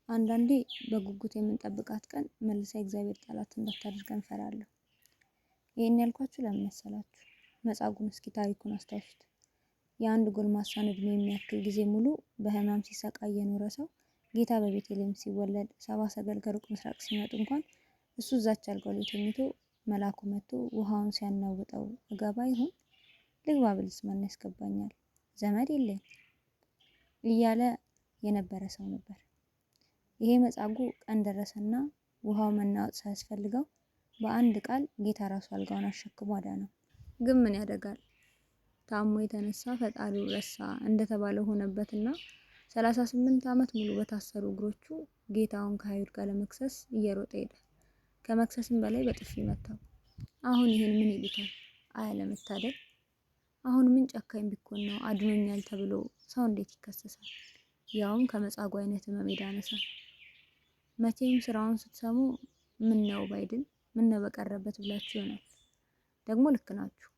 አንዳንዴ በጉጉት የምንጠብቃት ቀን መልሳ የእግዚአብሔር ጠላት እንዳታደርገን እፈራለሁ። ይህን ያልኳችሁ ለምን መሰላችሁ? መጻጉዕን እስኪ ታሪኩን አስታውሱት። የአንድ ጎልማሳን እድሜ የሚያክል ጊዜ ሙሉ በህመም ሲሰቃይ የኖረ ሰው ጌታ በቤተልሔም ሲወለድ ሰብአ ሰገል ከሩቅ ምስራቅ ሲመጡ እንኳን እሱ እዛች አልጋው ላይ ተኝቶ መልአኩ መጥቶ ውሃውን ሲያናውጠው እገባ ይሆን ልግባ ብልስ ማን ያስገባኛል ዘመድ የለኝ እያለ የነበረ ሰው ነበር። ይሄ መጻጉዕ ቀን ደረሰና ውሃው መናወጥ ሳያስፈልገው በአንድ ቃል ጌታ ራሱ አልጋውን አሸክሞ አዳነው። ግን ምን ያደርጋል ታሞ የተነሳ ፈጣሪው ረሳ እንደተባለው ሆነበትና 38 ዓመት ሙሉ በታሰሩ እግሮቹ ጌታውን ከአይሁድ ጋር ለመክሰስ እየሮጠ ሄደ። ከመክሰስም በላይ በጥፊ መታው። አሁን ይሄን ምን ይሉታል? አያለመታደል። አሁን ምን ጨካኝ ቢኮን ነው አድኖኛል ተብሎ ሰው እንዴት ይከሰሳል? ያውም ከመጻጉዕ አይነት ህመም የዳነ ሰው። መቼም ስራውን ስትሰሙ ምን ነው ባይድን ምን ነው በቀረበት ብላችሁ ይሆናል። ደግሞ ልክ ናችሁ።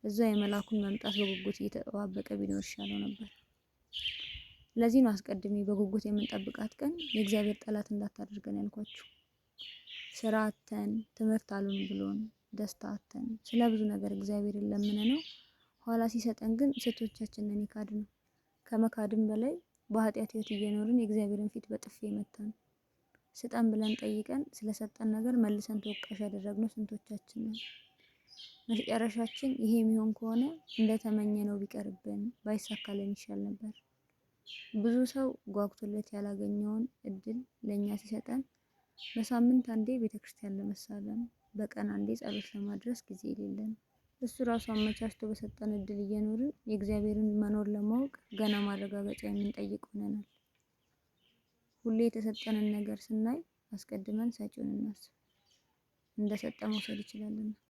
እዛ የመላኩን መምጣት በጉጉት እየተጠባበቀ ቢኖር ይሻለው ነበር። ለዚህ ነው አስቀድሜ በጉጉት የምንጠብቃት ቀን የእግዚአብሔር ጠላት እንዳታደርገን ያልኳችሁ። ስራ አተን ትምህርት አሉን ብሎን ደስታ አተን ስለ ብዙ ነገር እግዚአብሔርን ለምነነው ኋላ ሲሰጠን ግን ስህተቶቻችንን ይካድ ነው። ከመካድም በላይ በኃጢአት ህይወት እየኖርን የእግዚአብሔርን ፊት በጥፊ መታን። ስጠን ብለን ጠይቀን ስለሰጠን ነገር መልሰን ተወቃሽ ያደረግነው ስንቶቻችን ነን? መጨረሻችን ይሄ የሚሆን ከሆነ እንደተመኘነው ቢቀርብን ባይሳካልን ይሻል ነበር። ብዙ ሰው ጓጉቶለት ያላገኘውን እድል ለኛ ሲሰጠን በሳምንት አንዴ ቤተክርስቲያን ለመሳለም በቀን አንዴ ጸሎት ለማድረስ ጊዜ የሌለን እሱ ራሱ አመቻችቶ በሰጠን እድል እየኖርን የእግዚአብሔርን መኖር ለማወቅ ገና ማረጋገጫ የምንጠይቅ ሆነናል። ሁሌ የተሰጠንን ነገር ስናይ አስቀድመን ሰጪውን እናስብ። እንደሰጠ መውሰድ ይችላልና